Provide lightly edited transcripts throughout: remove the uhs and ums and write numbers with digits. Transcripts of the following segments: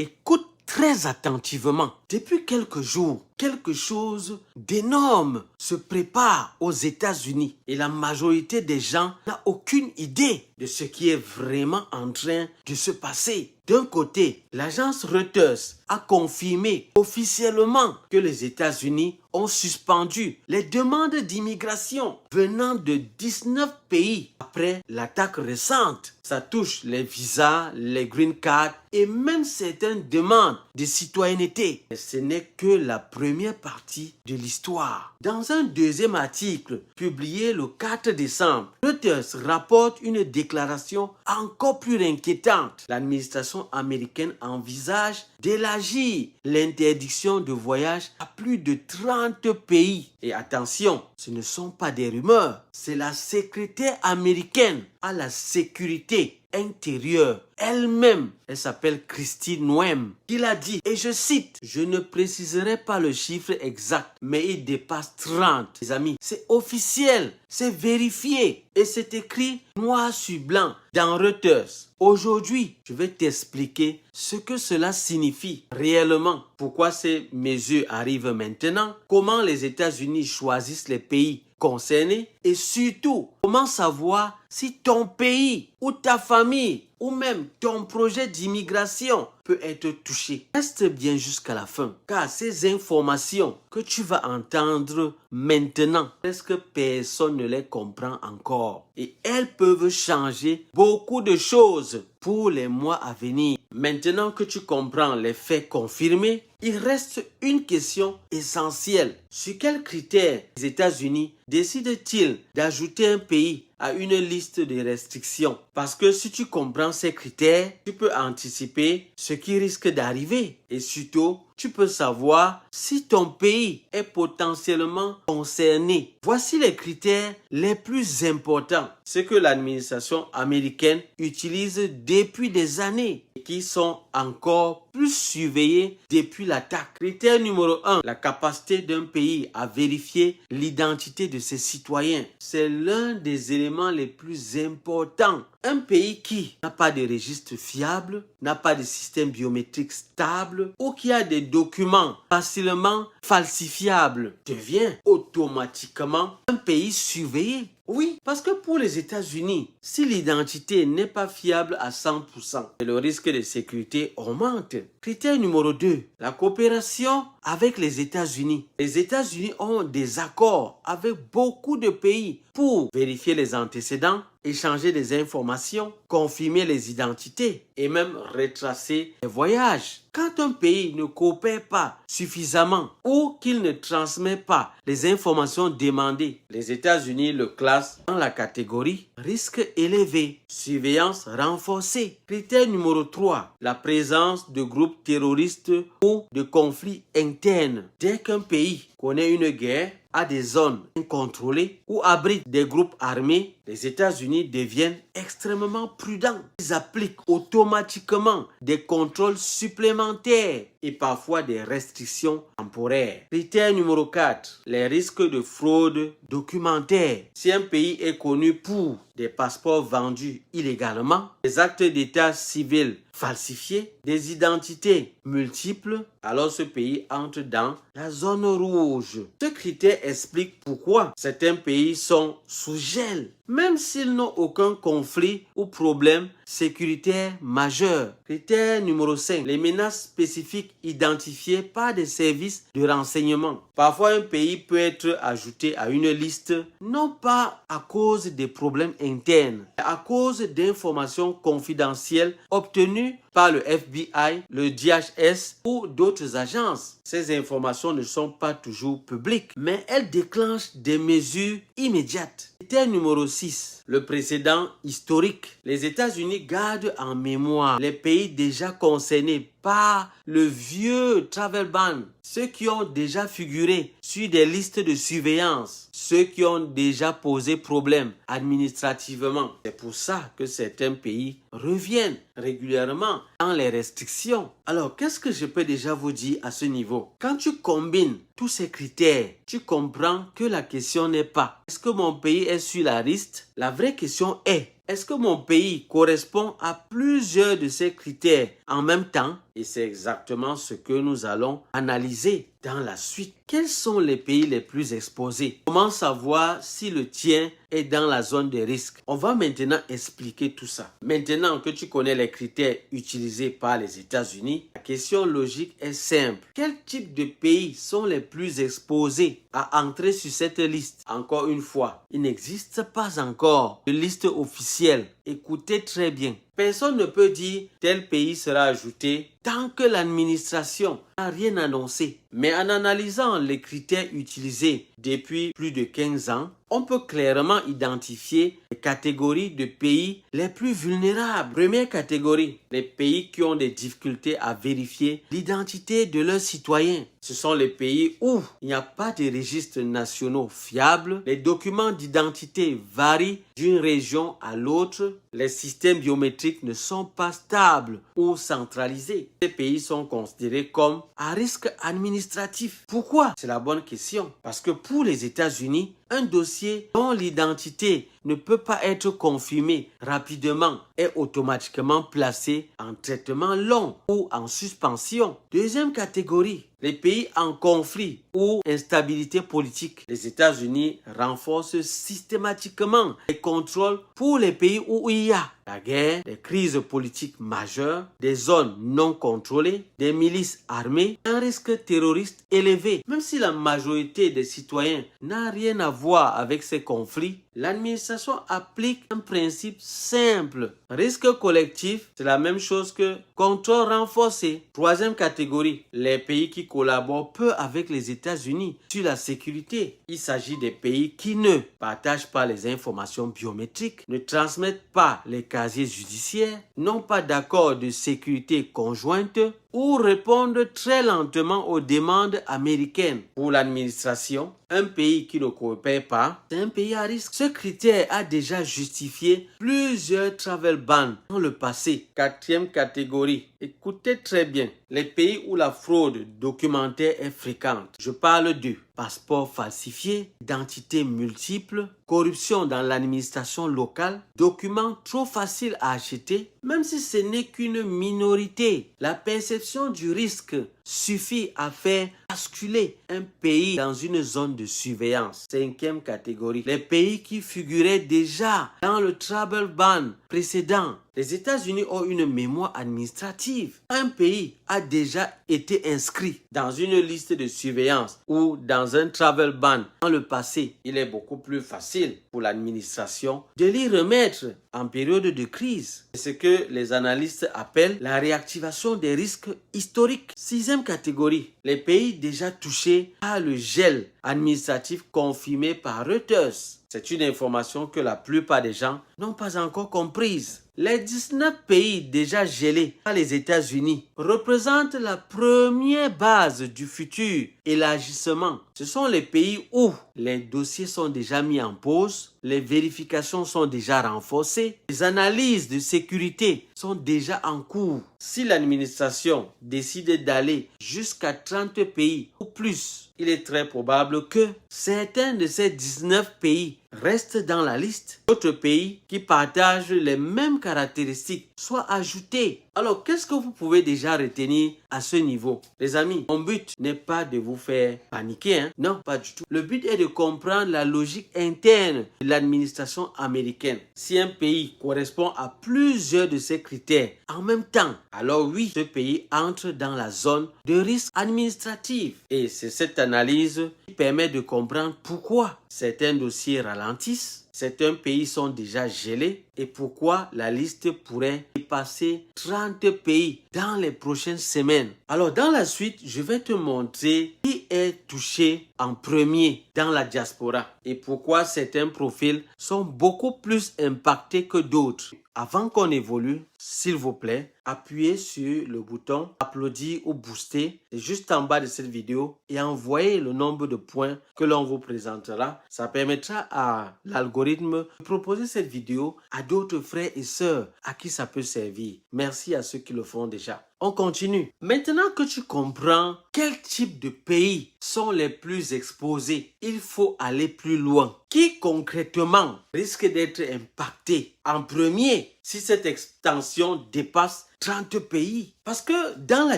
Écoute très attentivement. Depuis quelques jours, quelque chose d'énorme se prépare aux États-Unis et la majorité des gens n'a aucune idée de ce qui est vraiment en train de se passer. D'un côté, l'agence Reuters a confirmé officiellement que les États-Unis ont suspendu les demandes d'immigration venant de 19 pays après l'attaque récente. Ça touche les visas, les green cards et même certaines demandes de citoyenneté. Et ce n'est que la première partie de l'histoire. Dans un deuxième article publié le 4 décembre, Reuters rapporte une déclaration encore plus inquiétante. L'administration américaine envisage d'élargir l'interdiction de voyage à plus de 30 pays. Et attention, ce ne sont pas des rumeurs, c'est la secrétaire américaine à la sécurité intérieure elle-même, elle s'appelle Kristi Noem, qui l'a dit, et je cite, je ne préciserai pas le chiffre exact, mais il dépasse 30. Les amis, c'est officiel, c'est vérifié, et c'est écrit noir sur blanc dans Reuters. Aujourd'hui, je vais t'expliquer ce que cela signifie réellement, pourquoi ces mesures arrivent maintenant, comment les États-Unis choisissent les pays concernés et surtout, comment savoir si ton pays ou ta famille ou même ton projet d'immigration peut être touché. Reste bien jusqu'à la fin, car ces informations que tu vas entendre maintenant, presque personne ne les comprend encore. Et elles peuvent changer beaucoup de choses pour les mois à venir. Maintenant que tu comprends les faits confirmés, il reste une question essentielle. Sur quels critères les États-Unis décident-ils d'ajouter un pays à une liste de restrictions? Parce que si tu comprends ces critères, tu peux anticiper ce qui risque d'arriver. Et surtout, tu peux savoir si ton pays est potentiellement concerné. Voici les critères les plus importants. Ce que l'administration américaine utilise depuis des années et qui sont encore plus surveillés depuis l'attaque. Critère numéro 1, la capacité d'un pays à vérifier l'identité de ses citoyens. C'est l'un des éléments les plus importants. Un pays qui n'a pas de registre fiable, n'a pas de système biométrique stable ou qui a des documents facilement falsifiables devient automatiquement un pays surveillé. Oui, parce que pour les États-Unis, si l'identité n'est pas fiable à 100%, le risque de sécurité augmente. Critère numéro 2, la coopération avec les États-Unis. Les États-Unis ont des accords avec beaucoup de pays pour vérifier les antécédents, échanger des informations, confirmer les identités et même retracer les voyages. Quand un pays ne coopère pas suffisamment ou qu'il ne transmet pas les informations demandées, les États-Unis le classent dans la catégorie risque élevé, surveillance renforcée. Critère numéro 3, la présence de groupes terroristes ou de conflits internes. Dès qu'un pays connaît une guerre, a des zones incontrôlées ou abrite des groupes armés, les États-Unis deviennent extrêmement prudents. Ils appliquent automatiquement des contrôles supplémentaires et parfois des restrictions temporaires. Critère numéro 4, les risques de fraude documentaire. Si un pays est connu pour des passeports vendus illégalement, des actes d'état civil falsifiés, des identités multiples, alors ce pays entre dans la zone rouge. Ce critère explique pourquoi certains pays sont sous gel, même s'ils n'ont aucun conflit ou problème sécuritaire majeur. Critère numéro 5, les menaces spécifiques identifiées par des services de renseignement. Parfois, un pays peut être ajouté à une liste, non pas à cause des problèmes internes, mais à cause d'informations confidentielles obtenues par le FBI, le DHS ou d'autres agences. Ces informations ne sont pas toujours publiques, mais elles déclenchent des mesures immédiates. Critère numéro 6, le précédent historique. Les États-Unis gardent en mémoire les pays déjà concernés par le vieux travel ban, ceux qui ont déjà figuré sur des listes de surveillance, ceux qui ont déjà posé problème administrativement. C'est pour ça que certains pays reviennent régulièrement dans les restrictions. Alors, qu'est-ce que je peux déjà vous dire à ce niveau? Quand tu combines tous ces critères, tu comprends que la question n'est pas est-ce que mon pays est sur la liste? La vraie question est est-ce que mon pays correspond à plusieurs de ces critères en même temps, et c'est exactement ce que nous allons analyser dans la suite. Quels sont les pays les plus exposés? Comment savoir si le tien est dans la zone de risque? On va maintenant expliquer tout ça. Maintenant que tu connais les critères utilisés par les États-Unis, la question logique est simple. Quel type de pays sont les plus exposés à entrer sur cette liste? Encore une fois, il n'existe pas encore de liste officielle. Écoutez très bien. Personne ne peut dire tel pays sera ajouté tant que l'administration n'a rien annoncé. Mais en analysant les critères utilisés depuis plus de 15 ans, on peut clairement identifier les catégories de pays les plus vulnérables. Première catégorie, les pays qui ont des difficultés à vérifier l'identité de leurs citoyens. Ce sont les pays où il n'y a pas de registres nationaux fiables, les documents d'identité varient d'une région à l'autre, les systèmes biométriques ne sont pas stables ou centralisés. Ces pays sont considérés comme à risque administratif. Pourquoi? C'est la bonne question. Parce que pour les États-Unis, un dossier dont l'identité ne peut pas être confirmée rapidement est automatiquement placé en traitement long ou en suspension. Deuxième catégorie, les pays en conflit ou instabilité politique. Les États-Unis renforcent systématiquement les contrôles pour les pays où il y a la guerre, des crises politiques majeures, des zones non contrôlées, des milices armées, un risque terroriste élevé. Même si la majorité des citoyens n'a rien à voir avec ces conflits, l'administration applique un principe simple. Risque collectif, c'est la même chose que contrôle renforcé. Troisième catégorie, les pays qui collaborent peu avec les États-Unis sur la sécurité. Il s'agit des pays qui ne partagent pas les informations biométriques, ne transmettent pas les casiers judiciaires, n'ont pas d'accord de sécurité conjointe ou répondent très lentement aux demandes américaines. Pour l'administration, un pays qui ne coopère pas, c'est un pays à risque. Ce critère a déjà justifié plusieurs travel bans dans le passé. Quatrième catégorie, écoutez très bien, les pays où la fraude documentaire est fréquente. Je parle de passeports falsifiés, identités multiples, corruption dans l'administration locale, documents trop faciles à acheter, même si ce n'est qu'une minorité. La perception du risque suffit à faire basculer un pays dans une zone de surveillance. Cinquième catégorie, les pays qui figuraient déjà dans le travel ban précédent. Les États-Unis ont une mémoire administrative. Un pays a déjà été inscrit dans une liste de surveillance ou dans un travel ban dans le passé. Il est beaucoup plus facile pour l'administration de l'y remettre en période de crise. C'est ce que les analystes appellent la réactivation des risques historiques. Sixième catégorie, les pays déjà touchés par le gel administratif confirmé par Reuters. C'est une information que la plupart des gens n'ont pas encore comprise. Les 19 pays déjà gelés par les États-Unis représentent la première base du futur élargissement. Ce sont les pays où les dossiers sont déjà mis en pause, les vérifications sont déjà renforcées, les analyses de sécurité sont déjà en cours. Si l'administration décide d'aller jusqu'à 30 pays ou plus, il est très probable que certains de ces 19 pays restent dans la liste. D'autres pays qui partagent les mêmes caractéristiques soient ajoutés. Alors, qu'est-ce que vous pouvez déjà retenir à ce niveau? Les amis, mon but n'est pas de vous faire paniquer. Non, pas du tout. Le but est de comprendre la logique interne de l'administration américaine. Si un pays correspond à plusieurs de ces critères en même temps, alors oui, ce pays entre dans la zone de risque administratif. Et c'est cette analyse qui permet de comprendre pourquoi certains dossiers ralentissent, certains pays sont déjà gelés et pourquoi la liste pourrait dépasser 30 pays dans les prochaines semaines. Alors dans la suite, je vais te montrer qui est touché en premier dans la diaspora et pourquoi certains profils sont beaucoup plus impactés que d'autres. Avant qu'on évolue, s'il vous plaît, appuyez sur le bouton applaudir ou booster. C'est juste en bas de cette vidéo et envoyez le nombre de points que l'on vous présentera. Ça permettra à l'algorithme de proposer cette vidéo à d'autres frères et sœurs à qui ça peut servir. Merci à ceux qui le font déjà. On continue. Maintenant que tu comprends quel type de pays sont les plus exposés, il faut aller plus loin. Qui concrètement risque d'être impacté en premier si cette extension dépasse 30 pays. Parce que dans la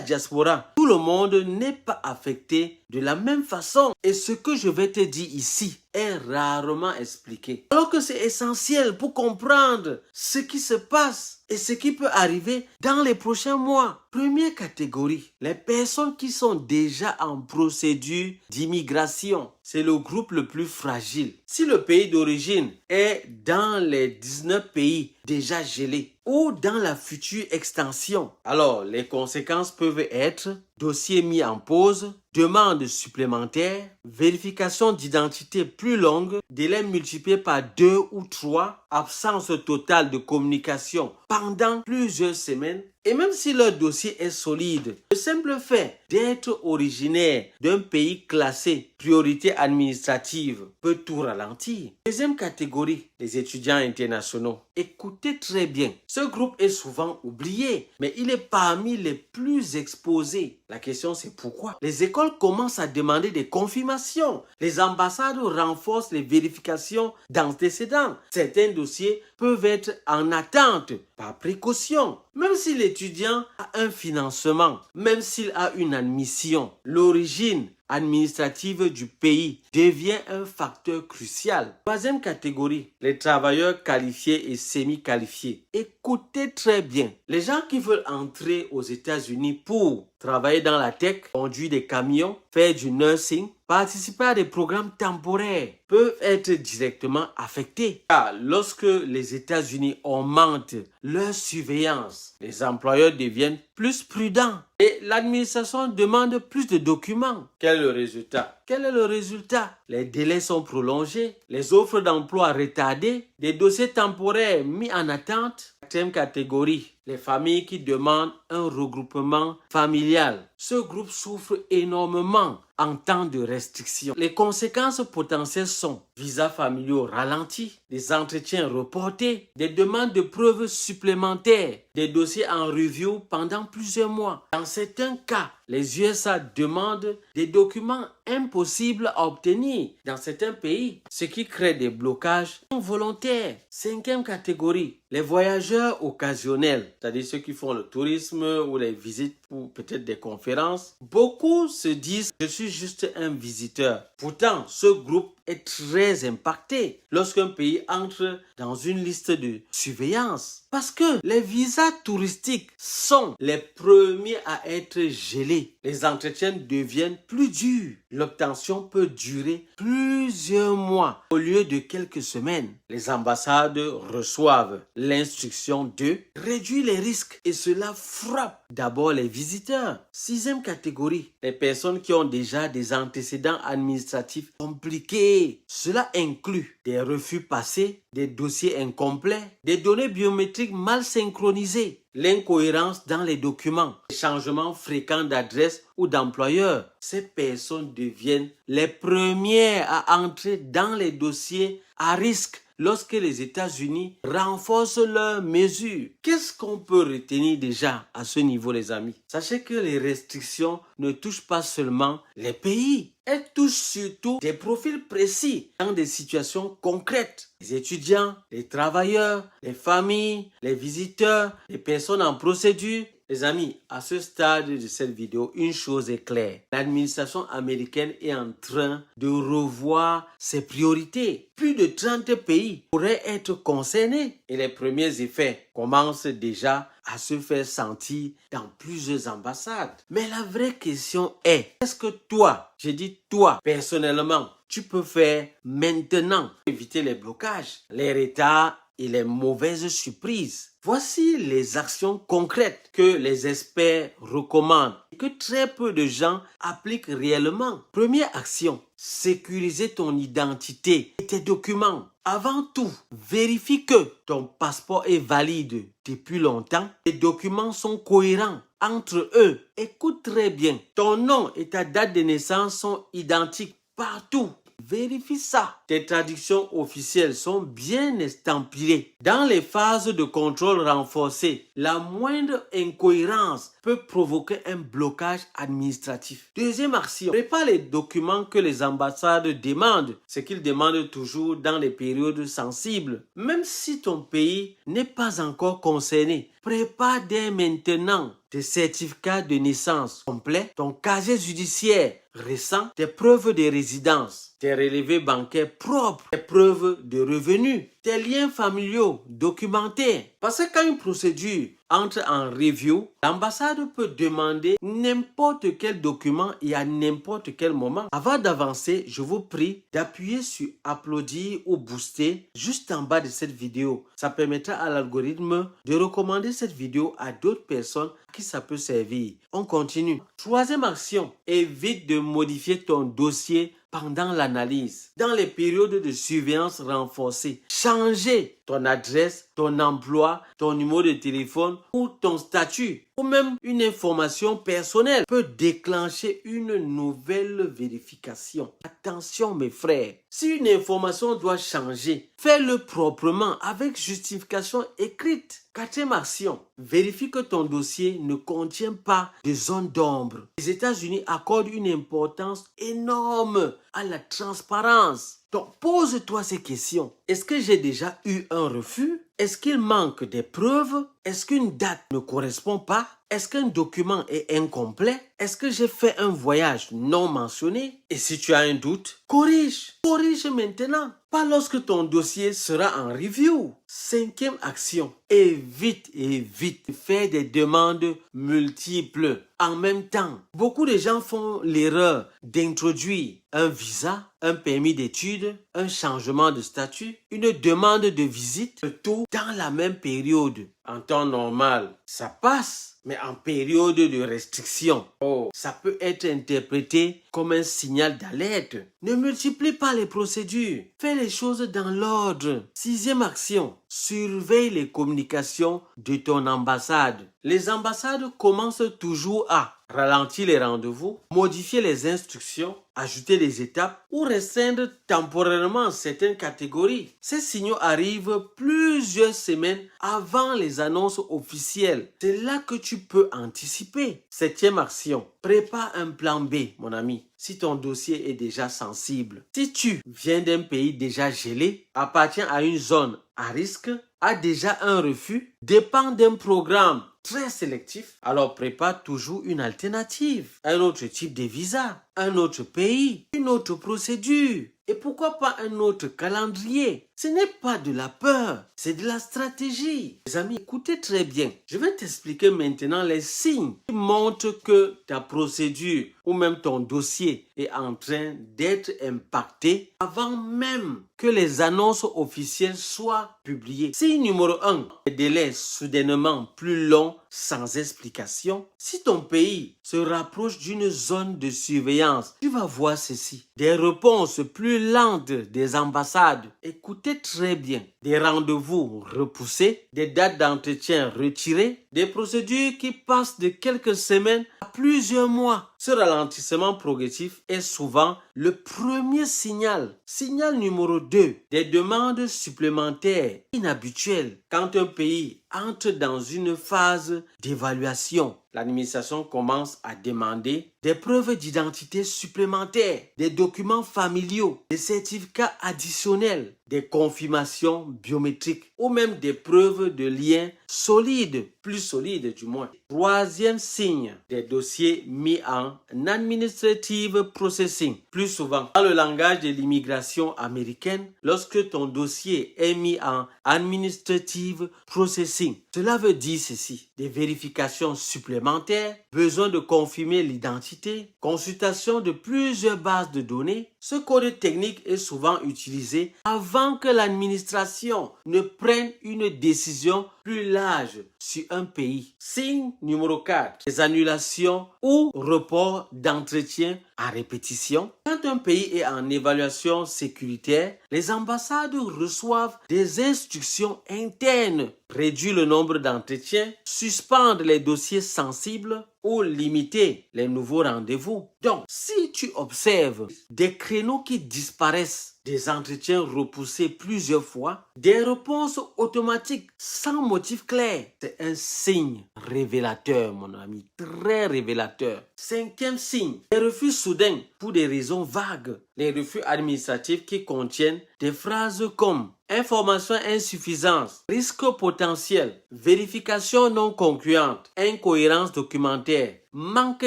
diaspora, tout le monde n'est pas affecté de la même façon. Et ce que je vais te dire ici est rarement expliqué. Alors que c'est essentiel pour comprendre ce qui se passe et ce qui peut arriver dans les prochains mois. Première catégorie, les personnes qui sont déjà en procédure d'immigration. C'est le groupe le plus fragile. Si le pays d'origine est dans les 19 pays déjà gelés ou dans la future extension, alors les conséquences peuvent être dossier mis en pause, demande supplémentaire, vérification d'identité plus longue, délai multiplié par 2 ou 3, absence totale de communication pendant plusieurs semaines. Et même si leur dossier est solide, le simple fait d'être originaire d'un pays classé priorité administrative peut tout ralentir. Deuxième catégorie, les étudiants internationaux. Écoutez très bien, ce groupe est souvent oublié, mais il est parmi les plus exposés. La question c'est pourquoi? Les écoles commencent à demander des confirmations. Les ambassades renforcent les vérifications d'antécédents. Certains dossiers peuvent être en attente par précaution. Même si l'étudiant a un financement, même s'il a une admission, l'origine administrative du pays devient un facteur crucial. Troisième catégorie, les travailleurs qualifiés et semi-qualifiés. Écoutez très bien, les gens qui veulent entrer aux États-Unis pour travailler dans la tech, conduire des camions, faire du nursing, participer à des programmes temporaires peuvent être directement affectés. Car lorsque les États-Unis augmentent leur surveillance, les employeurs deviennent plus prudents et l'administration demande plus de documents. Quel est le résultat? Quel est le résultat? Les délais sont prolongés, les offres d'emploi retardées, des dossiers temporaires mis en attente. Quatrième catégorie, les familles qui demandent un regroupement familial. Ce groupe souffre énormément en temps de restriction. Les conséquences potentielles sont visas familiaux ralentis, des entretiens reportés, des demandes de preuves supplémentaires, des dossiers en review pendant plusieurs mois. Dans certains cas, les USA demandent des documents impossibles à obtenir dans certains pays, ce qui crée des blocages involontaires. Cinquième catégorie, les voyageurs occasionnels, c'est-à-dire ceux qui font le tourisme ou les visites ou peut-être des conférences. Beaucoup se disent « je suis juste un visiteur ». Pourtant, ce groupe est très impacté lorsqu'un pays entre dans une liste de surveillance. Parce que les visas touristiques sont les premiers à être gelés. Les entretiens deviennent plus durs. L'obtention peut durer plusieurs mois au lieu de quelques semaines. Les ambassades reçoivent l'instruction de réduire les risques et cela frappe d'abord les visiteurs. Sixième catégorie, les personnes qui ont déjà des antécédents administratifs compliqués. Cela inclut des refus passés, des dossiers incomplets, des données biométriques mal synchronisées, l'incohérence dans les documents, les changements fréquents d'adresse ou d'employeur. Ces personnes deviennent les premières à entrer dans les dossiers à risque lorsque les États-Unis renforcent leurs mesures. Qu'est-ce qu'on peut retenir déjà à ce niveau, les amis? Sachez que les restrictions ne touchent pas seulement les pays. Elles touchent surtout des profils précis dans des situations concrètes. Les étudiants, les travailleurs, les familles, les visiteurs, les personnes en procédure. Les amis, à ce stade de cette vidéo, une chose est claire. L'administration américaine est en train de revoir ses priorités. Plus de 30 pays pourraient être concernés et les premiers effets commencent déjà à se faire sentir dans plusieurs ambassades. Mais la vraie question est, qu'est-ce que toi, j'ai dit toi, personnellement, tu peux faire maintenant pour éviter les blocages, les retards et les mauvaises surprises? Voici les actions concrètes que les experts recommandent et que très peu de gens appliquent réellement. Première action, sécuriser ton identité et tes documents. Avant tout, vérifie que ton passeport est valide depuis longtemps. Les documents sont cohérents entre eux. Écoute très bien, ton nom et ta date de naissance sont identiques partout. Vérifie ça. Tes traductions officielles sont bien estampillées. Dans les phases de contrôle renforcé, la moindre incohérence peut provoquer un blocage administratif. Deuxième action, prépare les documents que les ambassades demandent, ce qu'ils demandent toujours dans les périodes sensibles. Même si ton pays n'est pas encore concerné, prépare dès maintenant tes certificats de naissance complets, ton casier judiciaire récent, tes preuves de résidence, tes relevés bancaires propres, tes preuves de revenus, tes liens familiaux documentés. Parce que quand une procédure entre en review, l'ambassade peut demander n'importe quel document et à n'importe quel moment. Avant d'avancer, je vous prie d'appuyer sur applaudir ou booster juste en bas de cette vidéo. Ça permettra à l'algorithme de recommander cette vidéo à d'autres personnes à qui ça peut servir. On continue. Troisième action, évite de modifier ton dossier pendant l'analyse. Dans les périodes de surveillance renforcée, changer ton adresse, ton emploi, ton numéro de téléphone ou ton statut ou même une information personnelle peut déclencher une nouvelle vérification. Attention mes frères, si une information doit changer, fais-le proprement avec justification écrite. Quatrième action, vérifie que ton dossier ne contient pas de zone d'ombre. Les États-Unis accordent une importance énorme à la transparence. Donc, pose-toi ces questions. Est-ce que j'ai déjà eu un refus? Est-ce qu'il manque des preuves? Est-ce qu'une date ne correspond pas? Est-ce qu'un document est incomplet? Est-ce que j'ai fait un voyage non mentionné? Et si tu as un doute, corrige. Corrige maintenant. Pas lorsque ton dossier sera en review. Cinquième action, évite de faire des demandes multiples en même temps. Beaucoup de gens font l'erreur d'introduire un visa, un permis d'études, un changement de statut, une demande de visite, le tout dans la même période. En temps normal, ça passe, mais en période de restriction, ça peut être interprété comme un signal d'alerte. Ne multiplie pas les procédures, fais les choses dans l'ordre. Sixième action, surveille les communications de ton ambassade. Les ambassades commencent toujours à ralentir les rendez-vous, modifier les instructions, ajouter des étapes ou restreindre temporairement certaines catégories. Ces signaux arrivent plusieurs semaines avant les annonces officielles. C'est là que tu peux anticiper. Septième action, prépare un plan B, mon ami. Si ton dossier est déjà sensible, si tu viens d'un pays déjà gelé, appartient à une zone à risque, a déjà un refus, dépend d'un programme très sélectif, alors prépare toujours une alternative, un autre type de visa, un autre pays, une autre procédure. Et pourquoi pas un autre calendrier? Ce n'est pas de la peur, c'est de la stratégie. Les amis, écoutez très bien. Je vais t'expliquer maintenant les signes qui montrent que ta procédure ou même ton dossier est en train d'être impacté avant même que les annonces officielles soient publiées. Signe numéro 1, les délais soudainement plus longs sans explication. Si ton pays se rapproche d'une zone de surveillance, tu vas voir ceci. Des réponses plus lentes des ambassades. Écoutez très bien. Des rendez-vous repoussés, des dates d'entretien retirées, des procédures qui passent de quelques semaines à plusieurs mois. Ce ralentissement progressif est souvent le premier signal. Signal numéro 2, des demandes supplémentaires inhabituelles. Quand un pays entre dans une phase d'évaluation, l'administration commence à demander des preuves d'identité supplémentaires, des documents familiaux, des certificats additionnels, des confirmations biométriques ou même des preuves de liens solides, plus solides du moins. Troisième signe, des dossiers mis en administrative processing. Plus souvent, dans le langage de l'immigration américaine, lorsque ton dossier est mis en administrative processing, cela veut dire ceci: des vérifications supplémentaires, besoin de confirmer l'identité, consultation de plusieurs bases de données. Ce code technique est souvent utilisé avant que l'administration ne prenne une décision plus large sur un pays. Signe numéro 4, les annulations ou reports d'entretien à répétition. Quand un pays est en évaluation sécuritaire, les ambassades reçoivent des instructions internes: réduire le nombre d'entretiens, suspendre les dossiers sensibles, ou limiter les nouveaux rendez-vous. Donc, si tu observes des créneaux qui disparaissent, des entretiens repoussés plusieurs fois, des réponses automatiques sans motif clair, c'est un signe révélateur, mon ami, très révélateur. Cinquième signe, les refus soudains pour des raisons vagues. Les refus administratifs qui contiennent des phrases comme information insuffisante, risque potentiel, vérification non concluante, incohérence documentaire, manque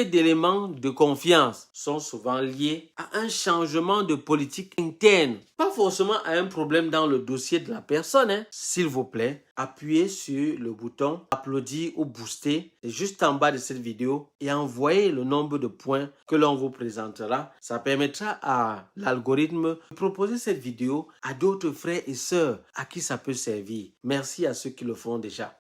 d'éléments de confiance sont souvent liés à un changement de politique interne, pas forcément à un problème dans le dossier de la personne. S'il vous plaît, appuyez sur le bouton applaudir ou booster juste en bas de cette vidéo et envoyez le nombre de points que l'on vous présentera. Ça permettra à l'algorithme de proposer cette vidéo à d'autres frères et sœurs à qui ça peut servir. Merci à ceux qui le font déjà.